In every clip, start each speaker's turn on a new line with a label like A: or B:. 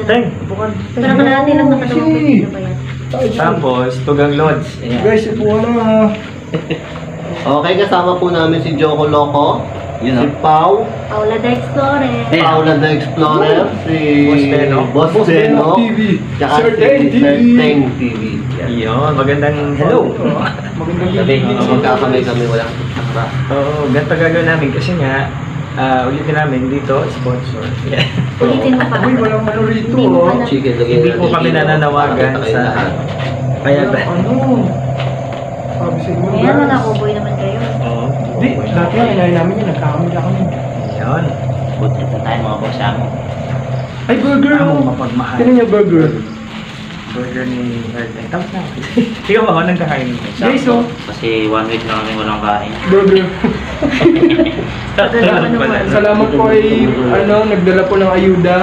A: Teng, bukan.
B: Pero kalahati lang nakatawag ko ba yan?
A: Tapos, Tugang Lodge. Ayan.
C: Guys, ipuha na.
D: Okay, kasama po namin si Joko Loco, si Pau,
B: Paula the Explorer.
D: Paula the Explorer, si
A: Boss Beno.
D: Boss Beno,
C: TV.
D: tsaka
C: Sir
D: si
C: Teng
D: Sir
C: TV.
D: Teng TV.
A: Yun, magandang hello.
C: Magandang
A: Sabi,
C: gabi.
D: Magkakamay kami, walang akra.
A: Oo, ganito gagawin namin kasi nga, ulitin namin dito, sponsor. Yeah.
B: Ulitin mo pa.
C: Uy, walang ano rito.
B: Hindi mo
C: Oh.
B: pa na.
D: Chicken, lagyan
A: Hindi
D: natin
A: po kami
D: dito.
A: nananawagan
D: Pakita kayo
A: sa...
D: lahat.
A: Kaya ba?
C: Ano? Sabi sa inyo,
B: Ayan, mga
C: guys.
B: cowboy naman kayo.
A: Oo.
C: Di, dati nga inahin namin yun, nagkakamila kami.
A: Yun.
E: Buti na tayo mga boss mo.
C: Ay, burger!
A: Amo
C: Oh.
A: mapagmahal.
C: Tinan niyo, burger.
A: Burger ni Herd. Ay, tapos na. Tingnan mo ako nang kakain.
C: Guys, oh.
E: Kasi 1 week na kami walang kain.
C: Burger.
A: Salamat
C: Salamat po ay, nagdala po ng ayuda.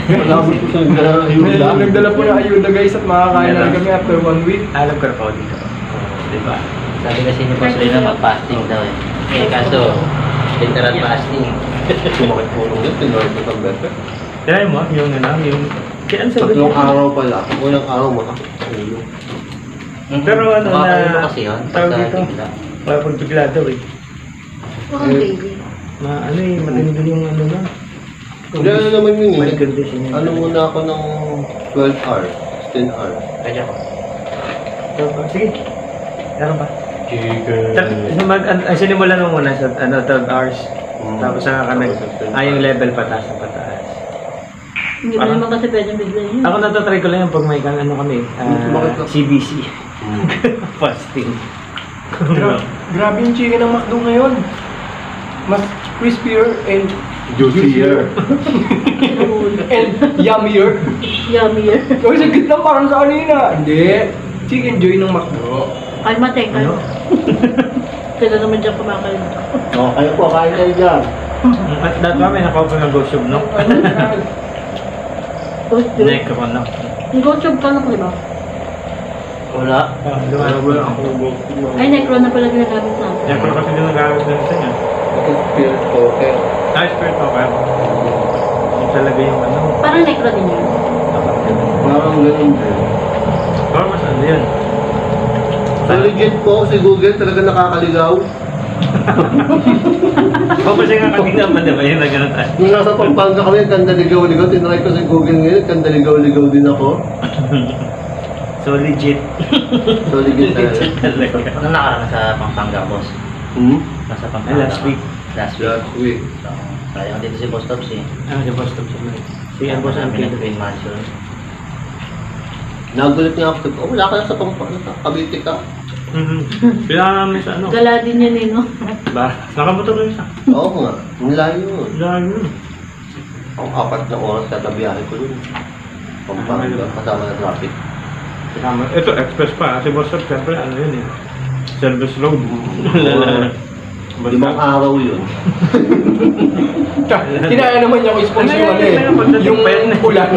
D: Salamat po sa ayuda.
C: Nagdala po ng ayuda, guys, at makakain na rin kami after 1 week.
A: Alam ko na po dito. Diba?
E: Sabi kasi ni Boss Ray na mag-fasting daw eh. Eh kaso, literal fasting.
D: Sumakit po nung yun, tinawag ko sa better.
A: Try mo, yung yung... Kaya ang sagot
D: Tatlong
A: niya.
D: araw pala. Unang araw makakit sa ulo.
A: Pero ano na...
E: Nakakaino kasi yun.
A: Tawag
E: Sa
A: dito.
E: tigla.
A: Para pag bigla daw eh.
B: Oh, baby.
A: Ano eh, matindi yung ano na.
D: Hindi, ano naman yun
A: Mind
D: eh.
A: condition yun.
D: Ano muna ako ng 12 hours, 10 hours.
E: Kaya ko.
A: Sige. Meron pa.
D: Chicken.
A: Sinimulan mo muna sa 12 hours.
D: Mm.
A: Tapos saka ka nag... yung level pataas ng pataas.
B: Hindi mo naman kasi pwede bigla yun.
A: Ako natatry ko lang yung pag may kang ano kami,
D: Bakit ka?
A: CBC.
D: Mm.
A: Fasting.
C: Grabe yung chicken ng McDo ngayon. Mas crispier and
D: Juicier.
C: and yummier.
B: Yummy.
C: Kasi sa gitna parang sa kanina. Hindi. Chicken joy ng McDo.
B: Kalmate,
A: Ano?
B: Kaya naman dyan kumakain.
D: O, kayo po, kain kayo dyan.
A: At dati may nakaupo ng go shop, no? Neck ako, no?
B: Yung go chub ka na ko, diba?
E: Wala.
A: Wala ako.
B: Ay, necro na pala ginagamit natin.
A: Neck ko kasi din nag-aaral din sa inyo.
D: Ito spirit ko, okay.
A: Spirit ko kaya. Yung talaga yung ano.
B: Parang necro din yun.
D: Parang ganun din.
A: Or mas ano yun?
D: So legit po, si Google talaga nakakaligaw.
A: Ako kasi nga kanina pa, di ba? Yung nagano tayo.
D: Nung nasa Pampanga kami, kandaligaw-ligaw. Tinry ko si Google ngayon, kandaligaw-ligaw din ako.
A: So legit.
D: So legit
A: Legit
D: talaga.
A: talaga.
E: Ano nakaraan sa Pampanga, boss?
D: Hmm?
E: Nasa
A: Ay,
E: Pampanga.
A: last week.
E: Last week.
D: Last week.
E: So, sayang dito si Boss Tops eh.
A: Ah, si Boss Top siya. Si
E: Kaya
A: Boss
E: namin
A: Top.
E: nag-Green Mansion.
D: Nagulat niya ako. Sabi ko, wala ka na sa Pampanga. Cavite ka.
A: Kailangan namin sa ano.
B: Gala din yun eh, no?
A: Ba? Nakamotor lang siya.
D: Oo nga. Ang layo yun.
A: Kailangan yun.
D: Ang 4 na oras kada biyahe ko yun. Pampanga. Kasama na traffic.
A: Kailangan. Ito, express pa. Si Boss Top, siyempre, ano yun eh. Service road.
D: 5 araw yun.
C: Kinaya naman niya ko sponsor yung ano eh. Yung ulan.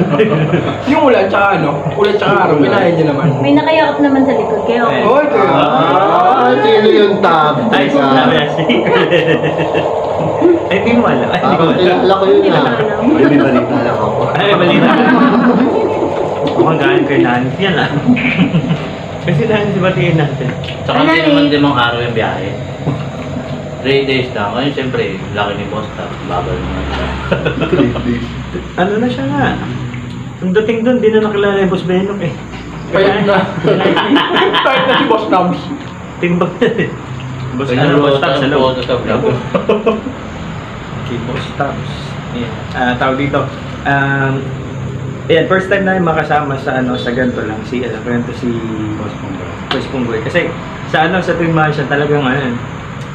C: Yung ulan tsaka ano. Ulan tsaka araw. Kinaya niya naman.
B: May nakayakap naman sa likod, kaya okay.
C: Oy, kaya.
D: Sino yung tab?
A: Ay, sabi na Ay, hindi mo alam. Ay, hindi ko
D: Parang
A: alam.
D: kilala ko yun
B: Hindi
D: ah.
B: ko alam.
D: May balita lang ako.
A: Ay, mali na. Mukhang galing kay Nanis yan ah. Kasi Nanis batiin natin.
E: Tsaka
B: Ay,
E: hindi
B: nani.
E: naman limang araw yung biyahe. 3 days lang. Ngayon siyempre, laki ni Boss Tops. Babal naman siya.
A: Ano na siya nga. Ang dating doon, di na nakilala yung Boss Benok eh.
C: Payat na. Payat na si Boss Nams.
A: Timbang na eh. Boss, ano, Boss Tops, hello.
E: Sa vlog.
A: Okay, Boss Tops. Ayan. Tawag dito. Ayan, first time namin makasama sa ano sa ganito lang si kwento si Boss Punggoy. Kasi sa ano sa Twin Mansion talagang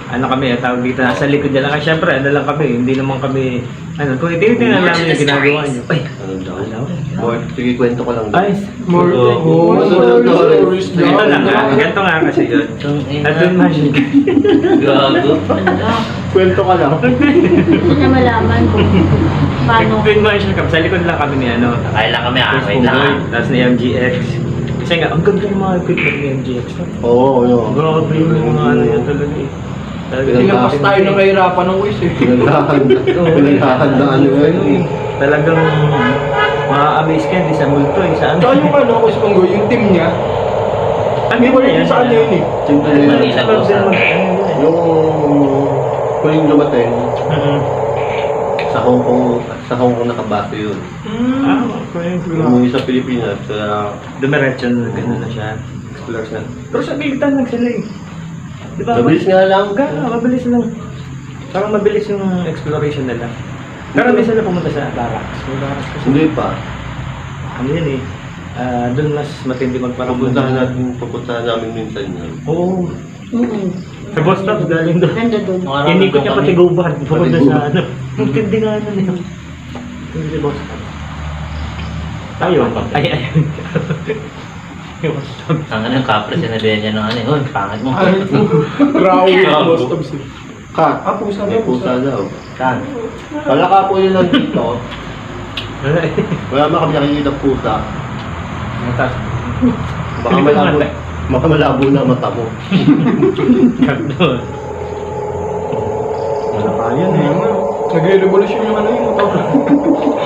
A: ano kami, tawag dito, nasa likod niya lang. Kasi syempre, ano lang kami, hindi naman kami, kung ititingnan namin yung ginagawa niyo. Ay,
D: Ano daw? More, sige, kwento ko lang.
A: ay,
C: More stories
A: ito lang nga, ganito nga kasi yun. At Twin Mansion.
E: Gago.
D: Kwento ka lang.
B: Gusto niya malaman kung paano.
A: Twin Mansion kami, sa likod lang kami ni ano,
E: Kaya lang kami,
A: Boss
E: wait
A: Punggoy,
E: lang.
A: tapos ni MGX. Kasi nga, ang ganda ng mga equipment ni MGX.
D: Oo, yun.
A: Grabe yung mga ano yan talaga eh.
C: Tinampas tayo ng kahirapan ng Wiz eh.
D: Pinaghahandaan nyo ngayon.
A: Talagang Ma-amaze ka, di sa multo eh, sa ano.
C: Tsaka yung ano, Boss Ponggoy, yung team niya.
A: Ano
C: May wala yun sa kanya yun eh.
D: Siyempre
E: Manila
D: nila.
E: ko sa...
D: Yung huling dumating, sa Hong Kong nakabase yun.
A: Ah, okay.
D: Umuwi sa Pilipinas, kaya
A: Dumiretso na gano'n na siya.
D: explores na.
A: Pero sa Bigtan lang sila eh. Di ba?
D: Mabilis nga lang.
A: Mabilis lang. Parang mabilis yung exploration nila. Pero hindi sila pumunta sa barracks. May barracks kasi.
D: Hindi pa.
A: Ano yun eh. Doon mas matindi magparambutan.
D: Pupuntahan namin minsan yun.
A: Oo.
B: Mm-mm.
A: Sa bus stop galing doon.
B: Ganda doon.
A: Inikot niya pati guban. Pupunta
D: Pati
A: sa ano. Ang tindi nga ano nila. Hindi sa bus stop. Ayun. Ay. Yung bus stop.
E: Ang ano yung kapre, sinabihan niya ng ano, oh, pangit mo.
C: Ay, grabe yung Boss Tabs eh.
D: Kat,
C: Ah, pusa
D: may
C: na,
D: pusa
C: pusa.
D: daw.
E: Saan?
D: Wala ka po yun nandito. Wala man kami nakikita pusa.
A: Matas.
D: Baka malabo na mata mo.
A: Doon. Wala pa yun eh.
C: Nagre-revolution yung ano yung motor.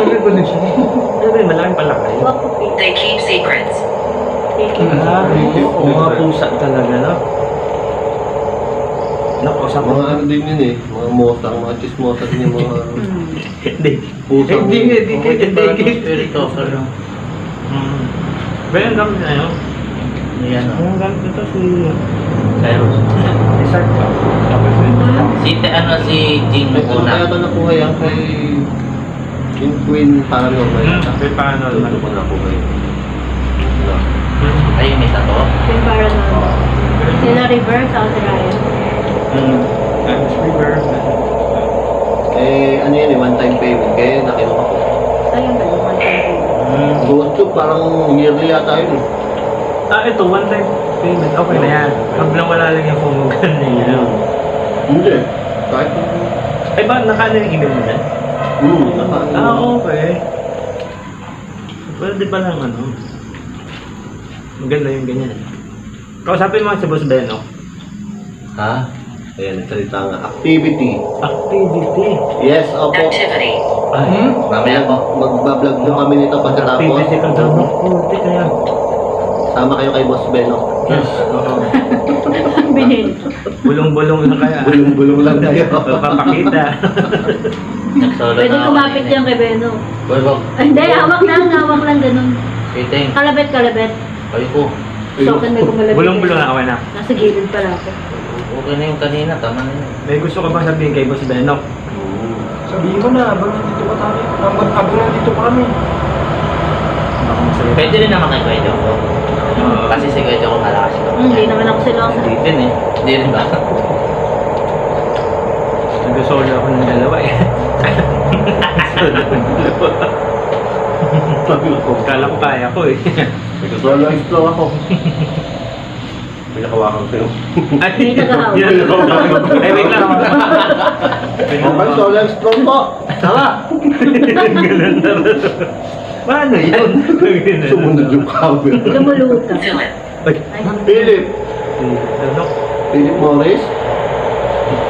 A: Revolution. Ano ba yun? Malaking palakay.
B: Wakupi.
F: They keep secrets.
A: Ah, oo, mga pusa talaga, no? Naku, sa
D: Mga ano din yun eh. Mga mosang, mga chismosa din yung mga
A: Hindi.
D: pusa.
A: Hindi, hindi.
E: Spirit offer lang.
A: Ba yung gamit na yun?
E: Yan o.
A: Yung gamit nito si...
E: Cyrus.
A: Si Sark pa. Tapos
E: Si Jing
D: May ano
E: Laguna.
D: kaya ito nakuha yan kay in Queen Paranormal yata.
A: Kay paano
D: Ito
A: naman?
D: ko nakuha yun. Ano?
E: Ay, may tato.
B: Yung paranormal. Sila River, South Ryan.
A: Times River.
D: Eh, ano yun eh, one time payment. Kaya nakinuha ko.
B: Ayun ba yung one time payment?
D: Ghost Tube, parang yearly yata yun eh.
A: Ito, one time payment. Okay na yan. Pag lang wala lang yung fumugan niya.
D: Hindi. Kahit
A: Ay ba, nakaano yung email mo dyan? Okay. Well, di ba lang ano? Maganda yung ganyan. Kausapin mo si Boss Beno.
D: Ha? Ayan, nagsalita nga. Activity.
A: Activity.
D: Yes, opo.
F: Activity.
A: Ay,
E: Mamaya po.
D: Magbablog po kami nito pagkatapos.
A: activity ka daw. Puti kaya.
D: Sama kayo kay Boss Beno.
A: Yes. Oo.
B: Binil.
A: Bulong-bulong lang kaya.
D: Bulong-bulong lang tayo.
A: Papakita.
E: Nagsolo
B: Pwede
E: na ako
B: kumapit
E: kanina.
B: yan kay Beno.
E: Boy, wag.
B: Ay, hindi, hawak lang ganun.
E: Kiting.
B: Kalabet.
E: Ay ko.
B: So, akin may kumalabit.
A: Bulong-bulong na ako na.
B: Nasa gilid pala ako.
E: Okay na yung kanina. Tama na yun.
A: May gusto ka bang sabihin kay Boss Beno?
C: Sabihin mo na, abang nandito pa tayo. Abang nandito pa kami.
A: Baka masaya.
E: Pwede rin naman kay Kuya ko. Kasi si Kuya ko malakas yun.
B: Hindi naman ako silosa.
E: Hindi din eh. Hindi rin ba?
A: Nag-solo ako ng dalawa eh. Kala ko kaya ko eh.
D: Solo explore ako. Pinakawakan ko yun.
A: Ay,
B: Hindi nagahawak.
A: yun. Ay, wait lang.
D: Okay, solo explore po. Tara!
A: Paano yun?
D: Sumunod yung camera.
B: Lumuluta.
F: Philip.
A: Ay,
B: Ay,
D: Philip.
A: ano?
D: Philip Morris.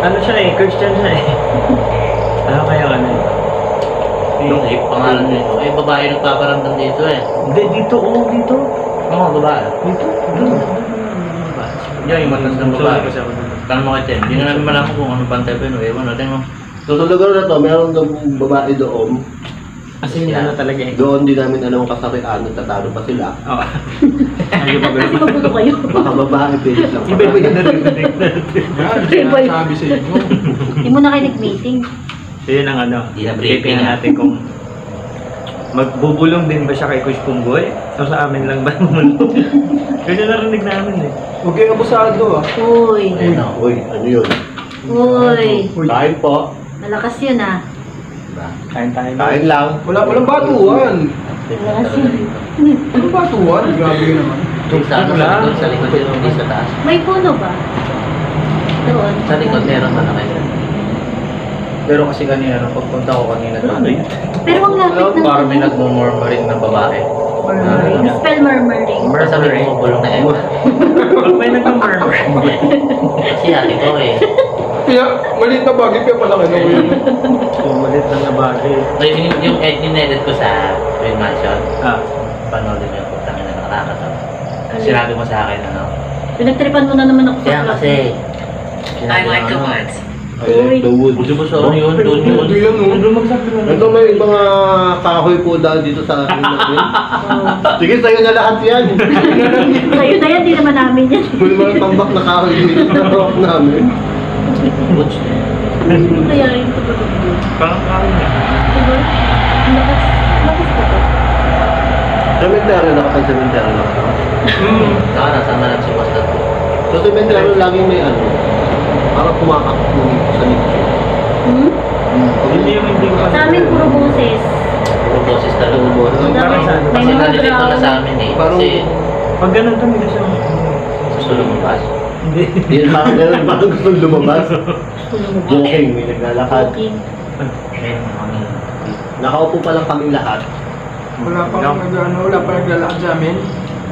A: Ano siya eh? Christian siya eh. Ano kaya ano?
E: Yung pangalan nito. Eh, babae nagpaparamdam dito eh.
A: Hindi, dito. Oo, dito.
E: Oo, babae.
A: Dito. Doon.
E: Yan, yung matas ng
A: Sorry
E: babae.
A: kasi ako doon.
E: Tanong mo kay Tim. Hindi na namin malaman kung anong pantay pa yun. Ewan natin mo.
D: So sa lugar na to, meron daw babae doon.
A: As in, ano talaga eh.
D: Doon di namin alam ang kasarian, nagtatalo pa sila.
A: Oo. Ayun pa
B: kasi magulo kayo.
D: Baka babae, Philip lang.
A: Iba-iba yung narinig natin.
C: Yan,
B: Boy.
C: sinasabi sa inyo.
B: Hindi mo na kayo nag-meeting.
A: So yun ang ano.
E: Di na briefing
A: Titingnan natin kung magbubulong din ba siya kay Coach Punggoy? O sa amin lang ba bumulong? Kasi narinig namin eh.
C: Huwag kayong abusado ah.
B: Uy.
E: Ayun o.
D: Uy, ano yun?
B: Uy.
D: Kain po.
B: Malakas yun ah.
A: Kain tayo.
D: Kain lang.
C: Wala palang batuan.
B: Malakas yun.
C: Anong batuan? Grabe yun naman.
E: Sa ano, sa likod, sa likod yun, hindi sa taas.
B: May puno ba? Doon.
E: Sa likod, meron pa na kayo.
G: Pero kasi kanina, nung pagpunta ko kanina
A: Ano
G: doon,
A: yun?
B: Pero ang lapit ng
G: parang may nagmumurmuring ng babae.
B: murmuring. Spell murmuring.
E: Sabi ko, bulong na Ewan.
A: Pag may nagka-murmur.
E: Kasi ate ko eh.
C: Maliit na bagay, kaya palaki na yun.
A: Malit lang na bagay.
E: Yung edit ko sa Twin Mansion,
A: Ah.
E: panoodin mo yung putang ina ng nakakatawa. Sinabi mo sa akin, ano?
B: Pinagtripan mo na naman ako
E: Kaya
B: sa
E: kasi, sinabi mo, ano?
D: I like the wood.
E: Buti mo sa yun, doon yun.
C: Ito yan, no?
D: Ito may mga kahoy po dahil dito sa akin natin. Sige, sa'yo na lahat yan.
B: Sa'yo na yan, di naman namin yan.
D: May mga tambak na kahoy dito sa rock namin.
E: Butch.
B: Ano kaya yung tugtog mo?
A: Pangkawin niya.
B: Diba? Ang lakas ko to.
D: Cemetery na kapag cemetery na ako.
E: Saka nasama lang si Basta.
D: So cemetery laging may ano, parang kumakakot mo sa likod.
B: Hmm?
A: Hindi yung hindi ko.
B: Sa amin, puro boses.
E: Puro boses talaga.
A: Parang sa-
B: May
E: Kasi
B: mga
E: nalilito na sa
B: brown.
E: amin eh.
D: Parang-
E: Kasi
A: Pag ganun kami kasi
E: gusto lumabas.
A: hindi.
D: Yan parang ganun, parang gustong lumabas. Walking, may naglalakad.
B: Walking.
D: Nakaupo pa lang kaming lahat.
C: Wala pa naglalakad sa amin.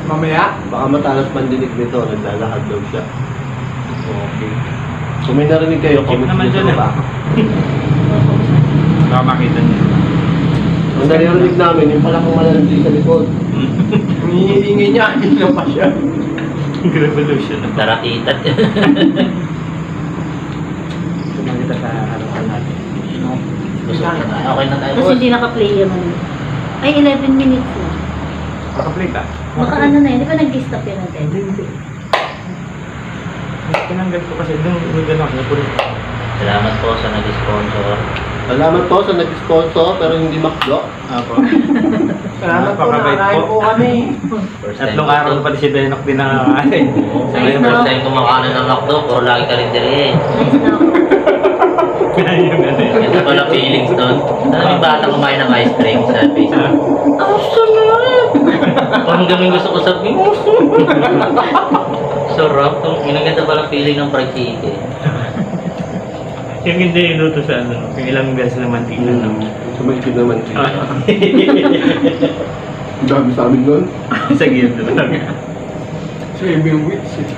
C: Mamaya.
D: Baka matalas pandinig nito, naglalakad daw siya. Okay. Kung may narinig kayo,
A: Keep
D: comment
A: naman
D: nyo
A: dyan
D: sa
A: eh.
D: baba.
A: Baka makita niyo.
D: Ang naririnig namin, yung pala kung malalandi sa likod.
C: Ang hihiingay niya, hindi na pa siya.
A: Revolution.
E: Tarakitat.
A: Sumakita sa harapan natin.
E: Gusto ko na. Okay na tayo.
B: Tapos
E: boss.
B: hindi naka-play yung ano. Ay, 11 minutes na.
A: Naka-play ka?
B: Baka ano na yun, di ba nag-stop yun natin?
A: Hindi. Tinanggal ko kasi nung gano'n ako. Puro.
E: Salamat po sa nag-sponsor.
D: Salamat po sa nag-sponsor, pero hindi makdo.
A: Ako.
C: Salamat po,
A: Napakabait
C: nakakain po kami.
E: First time
A: Tatlong
E: ko
A: araw
E: to.
A: pati si Benok din nakakain.
E: Sa ngayon, first time kumakain ng McDo, puro lagi ka rin diri eh.
B: Nice na ako.
A: Yung ano yun.
E: Ito pala feelings doon. Daming bata kumain ng ice cream sa Facebook.
B: Ang sarap!
E: Parang ganun gusto ko sabihin. Sarap. Ginaganda pala feeling ng fried chicken.
A: Yung hindi inuto sa ano, yung ilang beses na mantika. No?
D: Sumalikid naman siya.
A: Ah.
D: Ang dami sa amin nun.
A: Sa game na lang.
C: Saving weeks eh.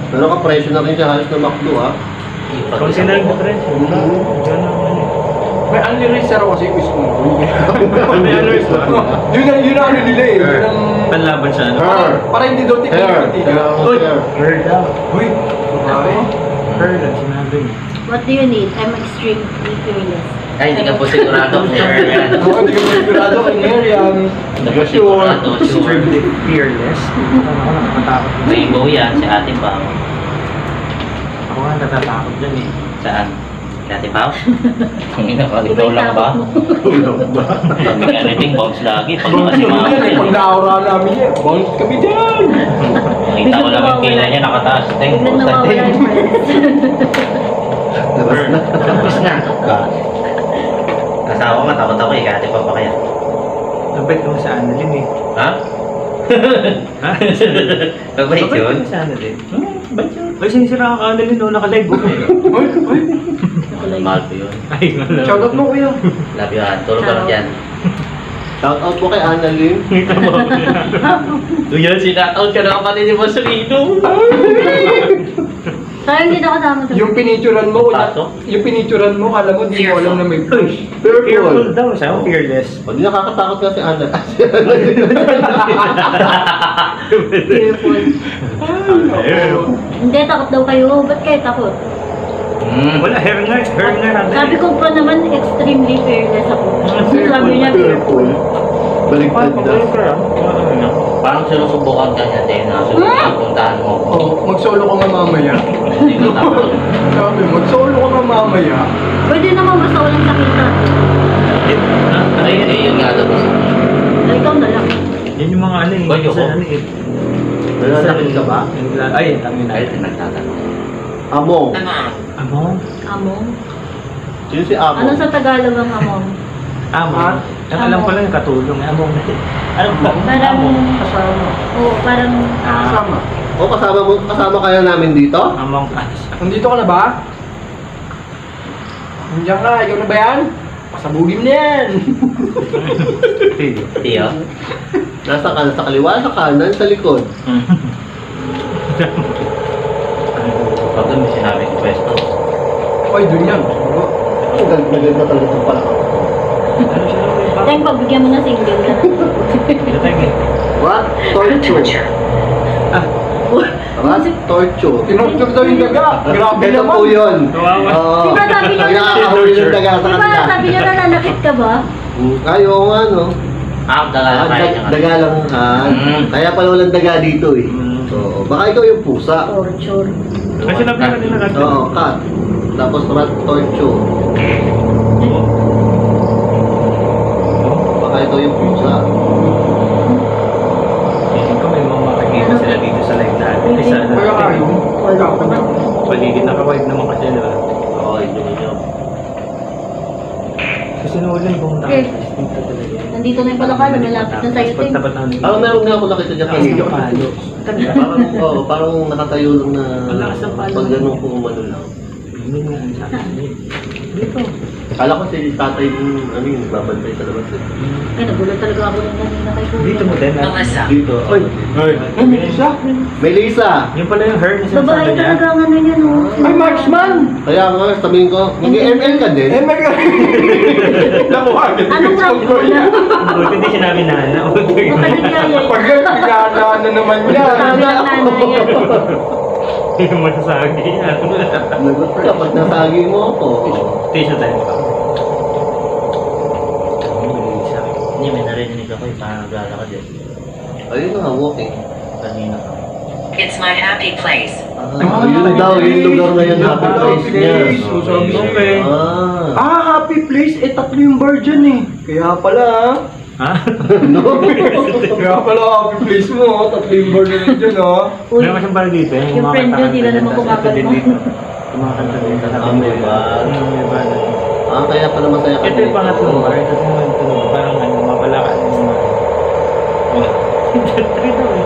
D: Pero ka-presyo na rin siya halos na makdo ha.
A: Kung sinag na tres,
C: May only racer ako kasi quiz ko.
A: may ano is ba?
C: Yun ang ano nila eh. Yun ang...
A: Panlaban sa ano?
C: Para hindi daw
D: Hair.
C: tikit-tikit.
A: Uy!
D: Hair.
A: Heard daw.
C: Uy, grabe.
A: Heard ang sinabi niya.
B: What do you need? I'm extremely curious.
E: Ay, hindi ka po sigurado kung hair yan.
C: Ako, hindi ko sigurado kung hair yan.
E: Hindi ka sigurado, sure.
A: Extremely fearless. Ako natatakot.
E: Rainbow yan, si Ate Pao.
A: Ako nga natatakot dyan eh.
E: Saan? Si Ate Pao? Ang ina ka, ikaw lang ba? Hindi ka anything, bounce lagi. Pag nakasimahan
C: Yan eh, pag
E: yan.
C: naura namin yan. Bounce kami dyan.
E: Nakita ko lang yung kilay niya, nakataas. Teng,
B: Biglang nawawala yung friends.
D: Labas na.
E: Tapos na. Kasawa nga, takot ako eh. Ate Pao pa kaya?
A: Nabait mo sa Annalyn eh.
E: Ha?
A: Ha?
E: Mabait yun?
A: mo sa Annalyn? Ba't yun? Ay, sinisira ka Annalyn no? Naka-live book eh.
C: Uy, uy.
E: Mahal ko yun.
A: Ay, wala.
C: Shoutout mo kuya.
E: Love you, Han. Tulog ka lang dyan.
D: Shout out po kay Annalyn.
A: Kita mo.
E: Yan, sinataon ka na kapatid ni Boss Rino.
B: Sayang hindi na kasama sa
C: Yung pinituran mo,
E: Pasok?
C: yung pinituran mo, kala mo di mo alam na may push.
A: Fearful daw siya. Fearless.
D: O di nakakatakot nga si Annalyn.
B: fearful. Hindi, takot daw kayo. Ba't kayo takot?
A: Wala, hair nga. Hair nga natin.
B: Sabi ko pa naman, extremely fearless ako. Sabi niya,
D: Fearful. Baligtad na.
E: Parang sinusubukan ka niya din na subukan puntahan mo.
C: Oh, mag-solo ka nga mamaya.
E: Hindi ka takot.
C: Sabi, mag-solo ka nga mamaya.
B: pwede naman basta walang sakita.
E: Ay, yun nga daw.
B: Ay, ikaw na lang.
A: Yan yung mga ano eh.
E: Ba, yoko?
A: Sa ano eh.
D: Nananakit ka ba?
A: Ay, tangin na.
E: Ay, nagtatanong.
D: Among.
A: Among?
B: Among?
D: Sino si Among?
B: Ano sa Tagalog ang among?
A: Among? Ang alam ko lang yung katulong. Among na. Ano ba?
B: Parang,
C: Kasama.
B: oo, parang,
C: Kasama.
D: O kasama kaya namin dito?
A: Among us.
C: Nandito ka na ba? Nandiyan ka, ikaw na ba yan? Pasabugin mo na yan.
E: Tiyo.
D: Nasa kaliwa, sa kanan, sa likod.
E: Pag doon may sinabi ko pwesto.
C: Ay, dun yan.
D: Ang ganda talaga itong pala.
A: Ano siya lang yung
B: Teng, pagbigyan mo na single ka na.
D: What? Torture. What? Torture.
C: Tinurture daw yung daga. Grabe
D: Ito
C: naman.
D: po yun.
A: Kawawa.
D: Oo.
B: Di ba sabi niyo na-
D: Pinakakahuli ng daga sa
B: Di ba
D: kanila.
B: sabi niyo nananakit ka ba?
D: Ay, oo nga, no?
E: Dala kaya niya.
D: Daga lang han. Kaya pala walang daga dito eh. So, baka ikaw yung pusa.
B: Torture.
A: Kasi nabihan nila rat.
D: Oo, cat. Tapos rat torture. Baka ikaw yung pusa.
A: Feeling ko may mga makikita sila dito sa live natin. Eh, sa ano
C: Kaya
A: natin.
C: kayo.
B: Wala ka ba?
A: Paligid naka-wide naman kasi diba?
D: Oo, yun yun.
A: Kasi nuulan pumunta
B: Eh.
A: kami. Dito talaga.
B: Nandito na yung palakala, malapit na sa'yo, Teng.
A: Pagtapat namin.
D: Parang meron nga ako nakita dyan kanina.
A: Palo.
D: Parang nakatayo lang na
A: Ang lakas ng palo.
D: pag ganun kung umano lang.
A: Yun nga ang sa akin eh. Dito.
D: Kala ko si tatay yung ano yung nagbabantay sa labas eh.
B: Ay, nagulat talaga ako nung kanina kay Kuya.
A: Dito mo din.
D: Dito.
A: Oy.
C: Ay, may isa.
D: May Lisa!
A: Yung pala yung hair na
B: Babae
A: sinasabi niya.
B: talaga ang ano niya, no?
C: Ay, marksman!
D: Kaya nga, sabihin ko, mag-ML ka din.
C: Eh, my God. Nakuha ka.
B: Anong sabi ko na?
A: Buti hindi sinabi na na.
B: Baka nagyaya.
C: Pag nagkakana na naman
B: Sabi
C: yan.
B: ng nanay yan.
A: Hindi mo masasagi yan.
D: Nagot ka pag nasagi mo ako.
A: Tissue tayo.
E: Hindi, may narinig ako eh. Parang naglalakad yun.
D: Ayun na, walking.
E: Kanina ka.
F: It's my happy place.
D: Yun daw, yung lugar na yun, happy place niya.
C: So, sabi niya.
A: Okay.
C: Ah, happy place. Eh, tatlo yung bar dyan eh. Kaya pala,
A: Ha?
D: No?
C: kaya pala happy place mo. Tatlo yung bar na rin dyan, ha?
B: Uy,
A: Meron kasi pala dito.
B: Yung friend nyo, di na naman kumakanta.
A: Kumakanta dito.
D: May bar.
A: May bar.
D: Kaya pala masaya ka
A: Ito yung pangatlong bar. Ito yung tunog. Parang ano, mapalakan. Three daw eh.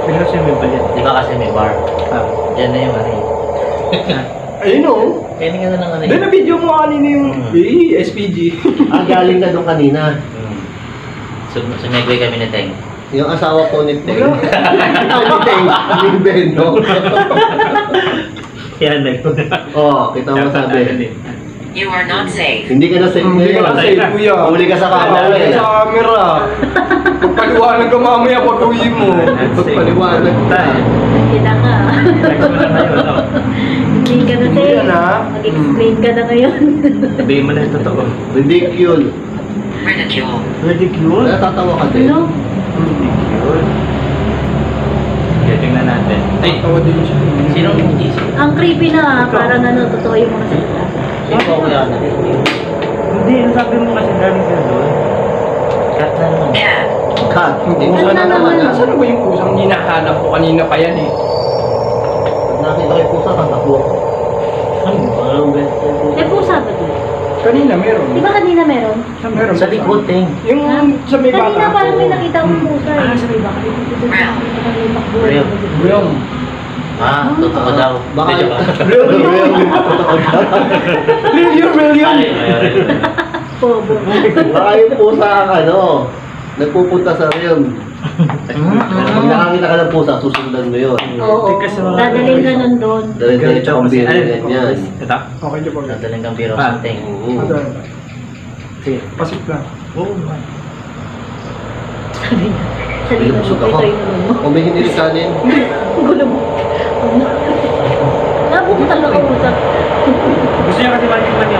A: Pero siya may balit.
E: Di ba kasi may bar? Diyan na yung ano eh.
C: Ayun o.
E: Kaya nga na lang ano
C: Dahil
E: eh.
C: na-video mo kanina yung SPG.
D: Galing ka doon kanina.
E: Sumegway kami ni Teng.
D: Yung asawa ko ni Teng. Ni Teng, ni Bento.
A: Yan na yun.
D: Oo, kita mo sabi.
F: You are not safe.
D: Hindi ka na safe
C: Hindi ka na safe,
D: ngayon.
C: kuya.
D: Huli ka sa camera
C: Huli ka
D: eh.
C: sa camera. Pagpaliwanag ka mamaya pag uwi mo.
D: Pagpaliwanag tayo.
B: Kita ka. Hindi ka na
C: Hindi
B: safe.
C: yan, ha?
B: Mag-explain ka na ngayon.
A: Sabihin mo na yung totoo.
D: Ridicule.
F: Ridicule.
A: Ridicule?
D: Natatawa ka din.
B: Ano?
A: Ridicule. Kaya tingnan natin. Ay!
C: Tawa din siya.
E: Sinong hindi?
B: Ang creepy na, parang ano, totoo yung mga salita.
E: Sino ba kuya na?
A: Hindi, ang sabi mo kasi galing ka doon.
E: Cut na naman.
F: Cat.
D: Cut. Hindi
B: Ano
D: pusa
B: na
D: na naman.
B: naman?
C: Nasaan na ba yung pusang hinahanap ko? Kanina pa yan eh.
D: Pag nakita ko yung pusa, tatakbo ako.
E: Ano ba?
D: Parang best friend ko.
B: Eh, pusa ba din?
C: Kanina meron.
B: Di ba kanina meron?
C: Meron.
E: Sa likod, Teng.
C: Yung sa may bata.
B: Kanina parang may nakita akong pusa eh.
A: Ah, sabi ba?
E: Real.
C: Real.
E: Ah, totoo daw.
D: Baka
E: Medyo ba?
C: Real.
B: Pobo.
D: Baka yung pusa ang ano, nagpupunta sa realm. Pag nakakita ka ng pusa, susundan mo yun.
B: Oo. Dadalhin ka nun doon.
D: Dali-dali ka kung binigyan yan.
A: Ito?
C: Okay, di ba?
E: Nadaling kang biro
A: Ah.
E: sa Teng.
D: Oo.
A: Sige.
C: Pasip lang.
A: Oo.
B: Sabi niya. Sabi niya,
D: Binubusog
B: ito
D: ako.
B: yung ano mo.
D: Kung may hindi kanin,
B: Gulo mo. Nabukutan na kamuta.
A: Gusto niya kasi manikman niya.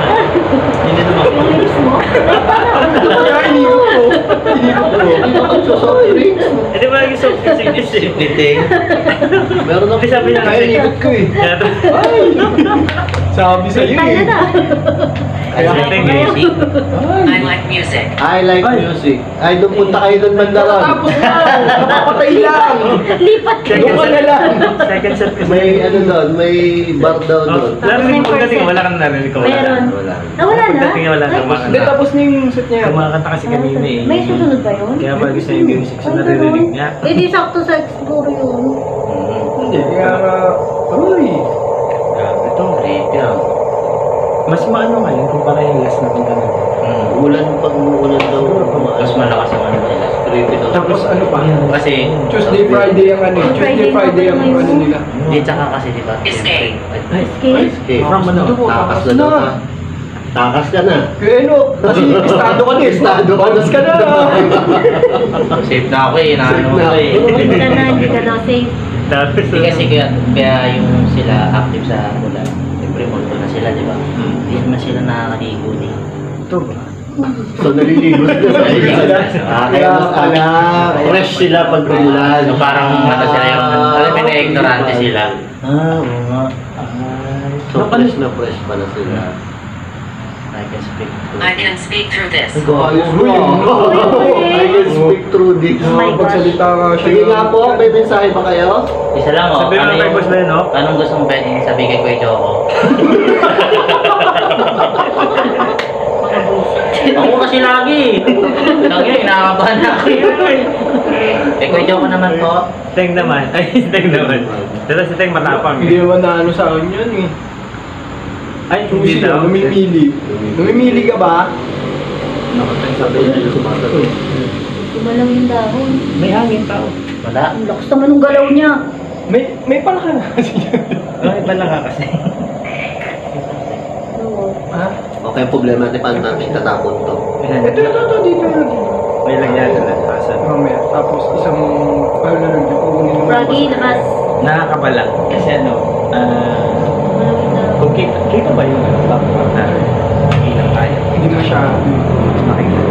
A: Hindi naman.
B: Yung lips mo.
C: Kaya inigo ko. Inigo ko.
D: hindi ako soft drinks.
A: Hindi ba yung soft drinks eh?
E: Ni Teng.
D: Meron ako.
A: Kasi sabi niya
C: Kaya
A: kasi.
C: inigot ko eh.
A: Kaya to.
C: Sabi sa'yo
B: Kaya
C: eh.
B: na.
A: Kaya
E: Music.
F: I like music.
D: I like music. Ay, doon punta kayo doon bandaran.
C: Tapos lang. Napapatay lang.
B: Lipat ka.
C: Doon ka na lang.
A: Second set kasi.
D: May ano doon, may bar daw doon.
A: Narinig mo pagdating, wala kang narinig ko.
B: Meron.
D: Wala.
B: Nawala na?
A: Pagdating wala
B: Ay,
A: nang
C: Hindi,
A: makanta.
C: tapos na yung set niya.
A: Kumakanta kasi kanina eh.
B: May susunod ba yun?
A: Kaya pag gusto yung music sa
B: Ay,
A: naririnig
B: ganun.
A: niya.
B: Eh, di sakto sa siguro yun.
C: Hindi, kaya nga. Uy.
A: Grabe to.
E: Creepy ah.
A: Mas maano ngayon kumpara yung last na punta natin.
D: Ulan pag umuulan daw.
E: Mas malakas ang ano nila.
D: Creepy daw.
C: Tapos ano pa?
E: Kasi,
C: Tuesday, Friday ang ano. Tuesday, Friday ang ano nila.
E: hindi tsaka kasi, di ba?
F: Escape.
B: Escape.
D: Okay.
A: From ano?
D: Takas na daw ka. Takas ka na.
C: Kaya ano, kasi estado ka na.
D: Estado ka na.
C: Balas ka na.
E: Safe na ako eh, naano
D: Safe na.
E: ko eh.
B: Hindi ka na, hindi ka daw safe.
A: Tapos,
E: Hindi kasi kaya yung sila active sa ulan, siyempre multo na sila, di ba? Hindi naman sila nakakaligo eh.
A: ito ba?
D: So naliligo sila sa isla. Kaya mas fresh sila pag umulan.
E: So parang ano sila yung, alam mo na ignorante sila.
D: Oo nga. So fresh na fresh pala sila.
E: I can speak to
F: I can speak through this.
D: Ayos mo. I can speak through this.
B: Oh my gosh.
C: Pagsalita ka siya.
D: Sige nga po, may mensahe ba kayo?
E: Isa lang oh,
A: Sabihin mo kay Boss Ben, no?
E: anong gusto mong pwedeng sabihin kay Kuya Choco? Ako kasi lagi. Lagi, nakakabahan ako yun. Kay Kuya Choco naman po.
A: Teng naman. Ay, Teng naman. Pero si Teng matapang.
C: Hindi naman na ano sa akin yan eh.
A: Ay,
C: Choosy
A: hindi daw.
C: lang, namimili. Namimili ka ba?
D: Sabi niya yung sumasagot.
B: Gumalaw yung dahon.
A: May hangin tao.
E: Wala.
B: Ang lakas naman ng galaw niya.
C: May pala ka na kasi yan.
A: Ay, iba lang ka kasi.
B: Oo.
C: Ha?
D: Okay, problema natin paano natin tatapon to.
C: Ito, dito.
A: May lagyan na nagpasan.
C: Mamaya, tapos isang, ano na lang dyan, kukunin mo.
B: Froggy, labas.
A: Nakakabala. Kasi ano,
B: Gumalaw yung dahon.
A: kung kita ba yung background na ilang tayo?
C: Hindi masyado.
A: Makikita.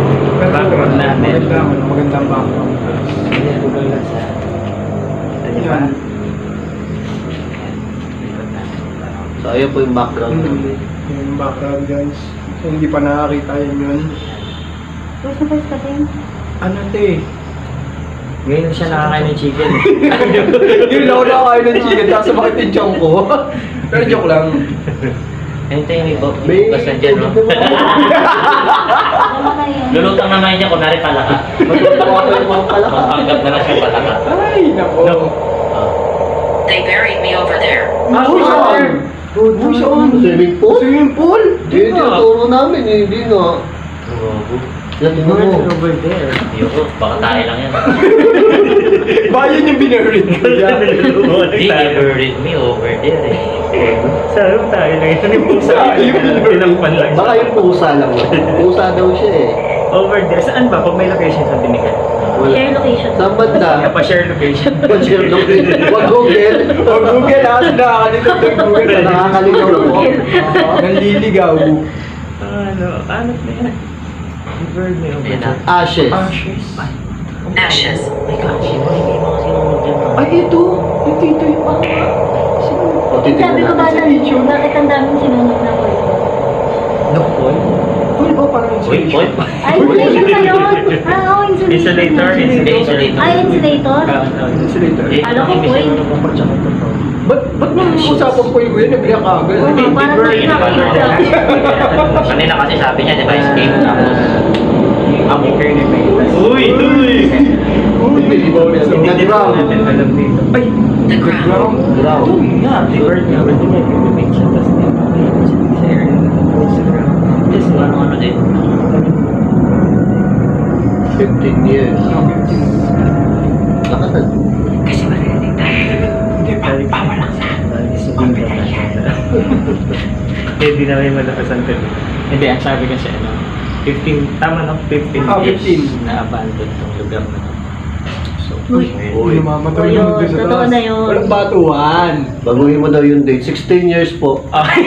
A: Background namin.
C: Magandang background.
A: Ayan, Google lang sa... Ano ba?
C: Yan.
A: Likod namin.
D: So ayun po yung background namin.
C: Yung background guys. So, hindi pa nakakita yun.
B: Where's the first cutting?
C: Ano te?
A: Ngayon na siya nakakain ng chicken.
C: Yun lang ako nakakain ng chicken, tapos bakit yung chong ko? Pero joke lang.
E: Ito yung
D: May
E: ibukas na dyan, no?
B: Ano kayo?
E: Lulutang naman niya, kunwari palaka.
D: Magpapakapal mo pala ka.
E: Magpanggap na lang siya palaka.
C: Ay, nako.
F: They buried me over there.
C: Uy, saan? Uy, saan?
D: Swimming pool?
C: Swimming pool?
D: Hindi, tinuturo namin eh. Hindi nga. Yan, tingnan mo.
A: Over there.
E: Ayoko, baka tayo lang yan.
C: Bayan yung binurit ko dyan.
E: Hindi, never read me over there eh.
A: Sarap tayo lang. Ito yung pusa. Tinakpan lang.
D: Baka yung pusa lang. Pusa daw siya eh.
A: Over there. Saan ba? Kung may location sa binigay.
D: Wala.
B: Share location.
D: Saan banda?
A: Kaya pa-share location.
D: Pa-share location. Wag Google.
C: O Google ha, nakakalimutan ng Google.
D: Nakakaligaw po.
C: Nanliligaw.
A: Ano na yan? Bird may over there.
D: Ashes.
F: Ashes.
E: Ay, gosh, hindi mga sinunod dyan.
C: Ay, ito. Ito yung pang...
D: O, titignan
B: Sabi ko ba
D: natin.
B: na, bakit ang daming sinunod na ko ito?
A: Nokpoy?
C: Uy, ba parang
E: Uy,
C: insulation?
B: Ay, insulation pa yun! Oo, insulation.
A: Insulator.
E: Insulator.
B: Ay, insulator?
C: Insulator.
E: Eh,
B: Alam ko, boy.
C: Ba't nung usapan ko yung nagbiyak ka agad?
B: Oo, parang
A: bird,
B: nakakita.
E: Kanina kasi sabi niya, di ba, escape tapos.
A: Amoker ni Maytas. Uy!
D: The ground.
A: natin alam dito. Ay!
F: The ground.
D: Ground.
A: Nga, the bird nga. Bird niya. Pinamake siya. Tapos sa area. Sa ground.
E: Yes, ano din.
D: 15 years. Lakasan.
A: Kasi marinig tayo. Hindi pa. Bawal lang sa. Hindi na may malakas ang tuloy. Hindi, ang sabi kasi ano, 15, tama no? 15
C: Ah,
A: years
C: 15.
A: na abandoned tong lugar na to. So,
B: Uy.
C: Uy, namamatay
B: Oo,
C: na
B: yun.
C: doon sa
B: Totoo
C: taas.
B: na yun.
C: Walang batuhan.
D: Baguhin mo daw yung date. 16 years po.
B: Sorry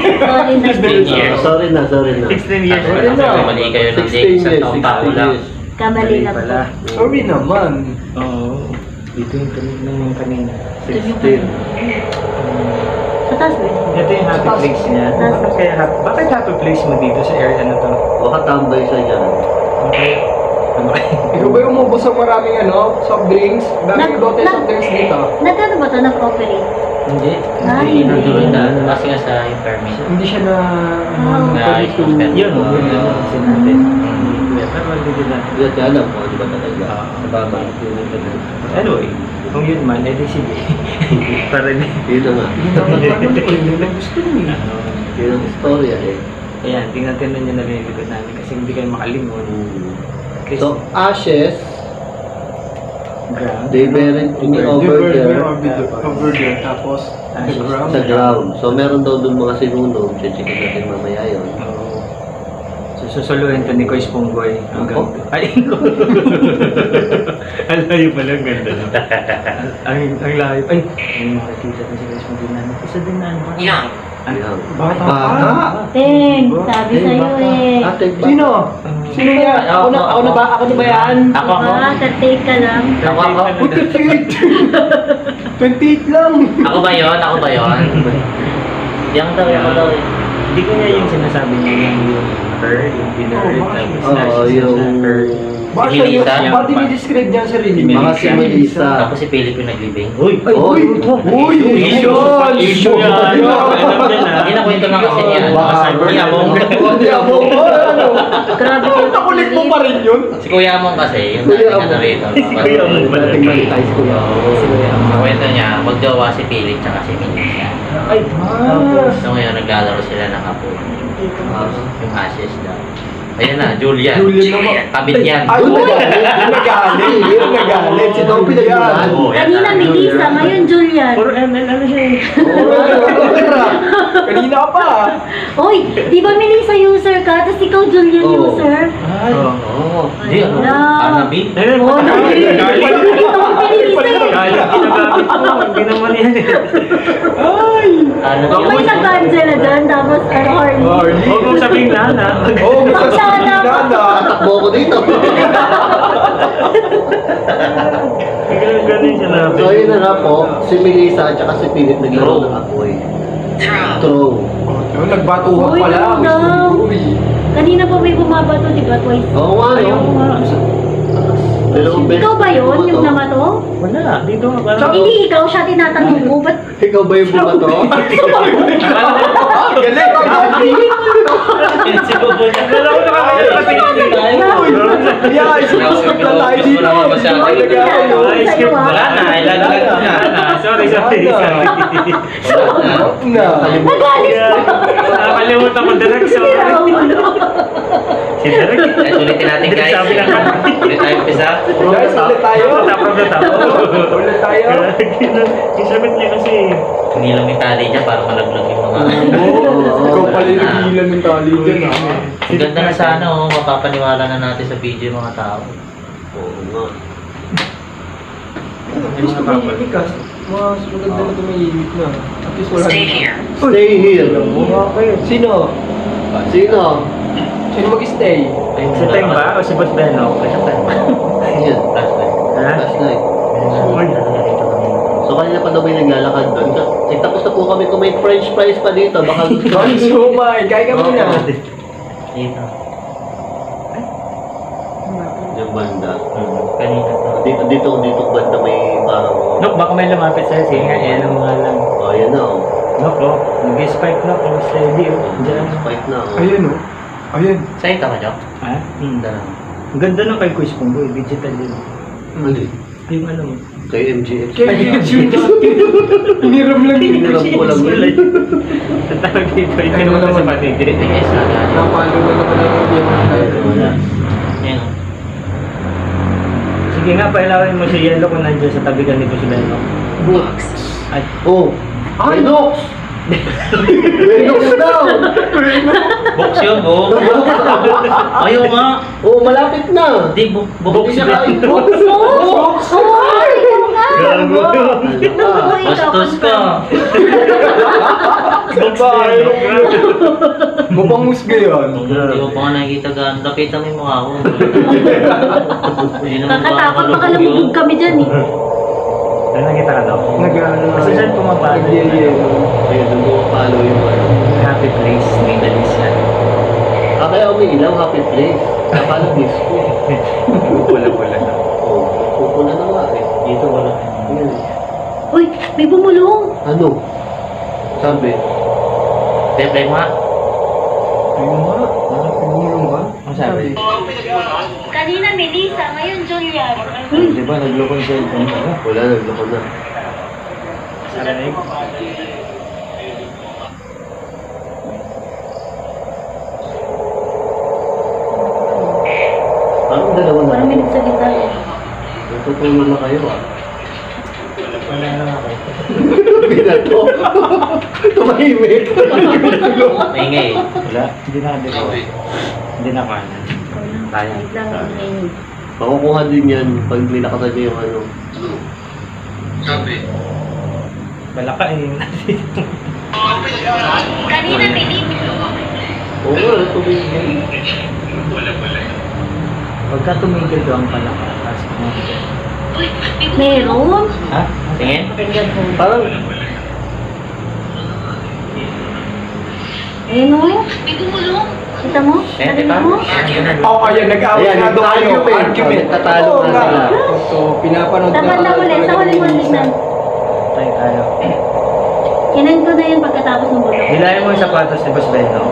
B: na.
E: 16 years.
D: Sorry na.
A: 16 years
E: Tapos
A: pala.
E: sabi, mali kayo ng
D: 16
E: date sa
D: years.
E: taong
D: 16
E: tao lang.
D: years.
B: Kamali na
A: pala.
B: po.
C: Sorry naman.
A: Oo. Dito yung tunog ng yung kanina.
D: 16.
B: Sa taas ba?
A: Ito yung happy place niya. Bakit happy place mo dito sa area na to?
D: Baka tambay siya dyan.
A: Okay. Ano kayo?
C: Ikaw ba yung umubos ng maraming soft drinks? Dami ko tayo soft drinks dito.
B: Nagkano ba ito? Nag-operate?
E: Hindi.
B: Ay,
E: Hindi na
B: hindi.
E: tuloy na. Kasi nga sa yung permit.
C: Hindi siya na...
E: Na-suspend.
A: Yun, yun sinabi. Pero hindi na.
D: Hindi natin alam kung di ba talaga. Sa baba.
A: Anyway, kung yun man, edi sige. Para di.
D: Yun na nga.
C: Yun ang gusto niya.
D: Yun ang istorya eh.
A: Ayan, tingnan nyo na rin yung likod namin kasi hindi kayo makalingon. Kasi,
D: So, ashes,
A: Ground.
D: They buried me over there
C: Over there, tapos the ground.
D: sa ground. So meron daw dun mga sinunog. Check natin mamaya yun.
A: Oo. So, susuluhin to ni Koy Spongboy hanggang...
D: Ako?
A: Ay, ang layo pala, ang ganda no? ang layo. Ay, may makikita ko si Koy Spongboy na. Isa din na, ano?
F: Young.
D: Yan.
C: Bata.
B: Teng, sabi sa'yo eh.
D: Ate,
C: Sino? Sino yan? Ako na ba? Ako na ba yan?
E: Ako.
B: Tatake ka lang.
E: Ako.
C: Puti 28 lang.
E: Ako ba yun? Ako ba yun? Yang daw, ako daw.
A: Hindi ko niya yung sinasabi niya yung her, yung dinner, tapos
D: Oo, yung...
C: Bakit
E: Si Melissa?
C: siya? Bakit dinidescribe niya ang sarili niya?
D: Mga si Melissa.
E: Tapos si Philip yung naglibing. Uy!
D: Uy!
C: Uy!
A: Issue yan! Alam niya na.
E: Hindi na kwento na kasi niya. Kuya Among.
C: Hindi ako. Ano?
B: Grabe kayo.
C: Nakulit mo pa rin yun?
E: Si Kuya Among kasi, yung
D: Kuya
E: dating
D: Among.
E: narrator.
A: Kuya Among pala.
D: Dating monetize ko yan.
E: Ang kwento niya, magjowa si Philip tsaka si Melissa.
A: Ay,
E: So ngayon naglalaro sila ng apo.
D: Ah.
E: Yung Ashes daw. Ayun na, Julian.
C: Julian naman.
E: Kabit yan.
C: Ay, nagalit. Yung nagalit.
D: Si Tom pinagmulan.
E: Oo, yan
B: Kanina
E: na.
B: Melissa, ngayon Julian.
A: puro ML ano siya eh.
C: Kanina ka pa.
B: Oy, di ba Melissa user ka? Tapos ikaw Julian
D: Oo.
B: user?
E: Oo. Di, ano?
B: Wala.
E: Anabi?
A: Ayun,
B: Oh,
A: galit.
B: ito ang Melissa eh.
A: Galit, ginagamit mo. Hindi naman yan eh.
C: Ay.
E: Anabi?
B: May nag-Angela dyan, tapos Harley.
A: Huwag mong sabihin na.
C: Oo, gusto sa
B: Sana.
D: Tatakbo ko dito.
A: Ganun siya na.
D: So yun na nga po, si Melissa at saka si Philip naglaro ng apoy.
F: Throw.
D: Throw.
C: Yung nagbatuhan
B: Uy,
C: pala.
B: ano daw? Kanina pa may bumabato, di ba? Twice.
D: Oo nga, no? Dalawang beses
B: Ikaw ba yun,
D: bumato.
B: yung namato?
A: Wala, dito nga parang...
B: Hindi ikaw, siya tinatanong ko. Ba't
D: Ikaw ba yung bumato?
C: Galing.
E: Si Bobo niya.
A: Wala ko
C: Yeah, isip na tayo dito.
A: Ay, skip.
E: Wala na, ilaglag ko na.
A: Sorry.
C: Na.
B: nagalis pa?
A: Nakalimutan ko direct. Sorry. Si Derek.
E: Guys, ulitin natin guys.
A: Sabi lang.
E: Ulit tayo pisa.
C: Guys, ulit tayo.
A: From the top.
C: Ulit tayo.
A: Yung sagot niya kasi.
E: Hindi lang may tali dyan para malaglag yung mga...
C: Ikaw pala yung nagilan ng tali dyan, ha?
E: Ang ganda na sana, oh. Mapapaniwala na natin sa video yung mga tao.
D: Oo nga.
C: Mas tumahimik ka. Mas maganda na tumahimik na. At least wala
F: Stay
C: na.
F: here.
D: Stay here.
C: Sino?
D: Sino?
C: Sino mag-stay?
A: Si Teng ba? O si Boss Beno?
D: Ayan.
E: Flashlight.
A: Ha?
D: Last night. So kanina pa daw may naglalakad doon. Tapos na po kami kung may french fries pa dito. Baka
C: Guys, oh my. Kaya ka muna.
E: Dito.
D: yung banda.
E: Kanina to.
D: Dito banda may parang...
A: Nok, baka may lumapit sa'yo. Sige nga, yan ang mga lang.
D: Oh, ayan na oh.
A: Nok, oh. Nag-spike Nok, oh. Steady, oh. Diyan.
D: Spike na oh.
C: Ayan, oh. Ayan.
E: Sa'yo ka, Jock?
A: Ha?
E: Hindi na.
A: Ang ganda ng kay Quiz Pongboy. Digital din.
D: Ano
A: Yung ano mo.
D: Kay MGX.
C: Kaya hiniram lang yun.
D: Hiniram ko lang yun.
A: Ang tawag dito, yung
C: Ano
A: kinuha sa
C: naman?
A: patigil.
E: Yes, na.
C: Napalo na naman ang game.
E: Wala. Yan.
A: Sige nga, pailawin mo si Yellow kung nandiyan sa tabi ka nito si Beno.
F: Books.
A: Ay,
D: Oh!
C: Ay,
D: Renox! Renox daw!
E: Box yun, box. Ayaw nga.
D: Oh, malapit na!
E: Di, box
D: Hindi
E: yun.
D: na kain box!
B: Oh, ikaw nga!
A: gago.
B: Ikaw,
E: Bastos ka.
C: Sabay. Mukhang musga yun.
E: Hindi mo pa nga nakikita gaan. Lapitan mo yung mukha ko. Hindi naman
B: Kakatakot, baka
E: makalubog yun.
B: lumubog kami dyan eh.
A: Ay, nakita ka daw?
C: Nag-ano.
A: Kasi dyan pumapalo.
C: Nag-yelo.
D: Ayun, doon mo follow yung ano.
A: Happy place ni Dalisa.
D: Ah, kaya umiilaw, happy place. Kapalo disco.
A: Pula-pula na.
D: Oh, pupula na nga eh.
E: Dito wala.
D: Ayan.
B: Uy, may bumulong.
D: Ano? Sabi?
E: Play mo nga.
C: Ayun nga. Tumulong ba?
A: Ang sabi?
B: Kanina Melissa, ngayon Julian.
A: Di ba, naglokong cellphone ka?
D: Wala, nagloko na.
A: Narinig?
D: Parang dalawa na.
B: Parang may nagsalita eh.
D: Ito po Natulog na kayo ah.
A: Wala lang ako.
D: Binato. Tumahimik.
E: Maingay.
A: Wala. Hindi na ako. Hindi na ako. Kaya.
B: Wait lang, Amy.
D: Makukuha din yan pag nilakasan niyo yung ano.
A: Wala ka eh.
F: Kanina pinipili.
D: Oo nga, tumigil.
A: Pagka tumigil doon pala ka. Tapos
B: Meron?
A: ha?
E: Tingin?
B: Pakinggan ko.
D: Parang,
B: Ayun o. Kita mo?
E: Eh,
B: Narinig
E: diba?
B: mo?
C: Oo, ayan, nag-away
D: Ayan,
C: nga daw kayo.
D: nag-argument.
C: Argument.
D: Nagtatalo
C: Oo
D: nga
C: nga.
D: sila.
C: So, pinapanood
B: Dapat na ulit. Sa huli mo tignan.
A: Tayo tayo.
B: Kinan ko na yan pagkatapos ng bulok.
A: Hilahin mo yung sapatos ni Boss Beno.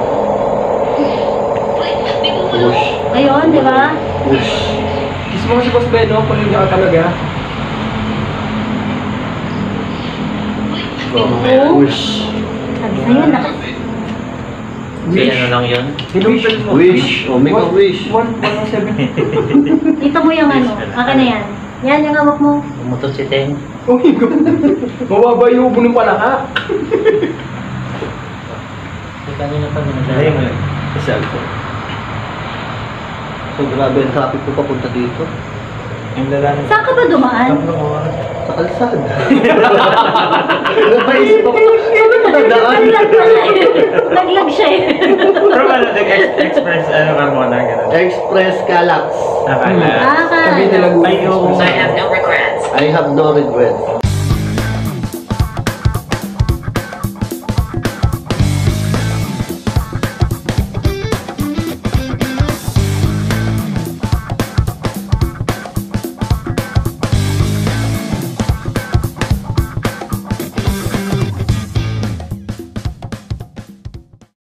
D: push,
B: Ayun, di ba?
D: push.
C: Kiss mo si Boss Beno, kunin niya ka talaga.
B: Oo.
D: Push.
B: Sabi sa'yo,
E: Kasi ano lang yun?
A: Hilumpil mo.
D: Wish. O, make a wish.
C: 107.
B: Dito mo yung ano. Akin na yan. Yan, yung hawak mo.
E: Umutot si Teng.
C: Oh my God. Mawaba yung ubo ng palaka.
E: Kanina pa naman.
A: Hilahin mo lang. Isa ko.
D: So, grabe ang traffic ko papunta dito.
A: Yung lalaki.
B: Saan ka ba dumaan?
A: Tatlong oras.
D: Sa kalsada. Napaisip ako, saan na nadaan?
B: Naglag pa siya eh. Naglag siya eh.
A: Pero ano, nag-express, ano ka muna, gano'n.
D: Express Calax.
A: Akala.
C: Sabi nila
B: Akala.
C: Google
A: Ay, oo.
F: I have no regrets.
D: I have no regrets.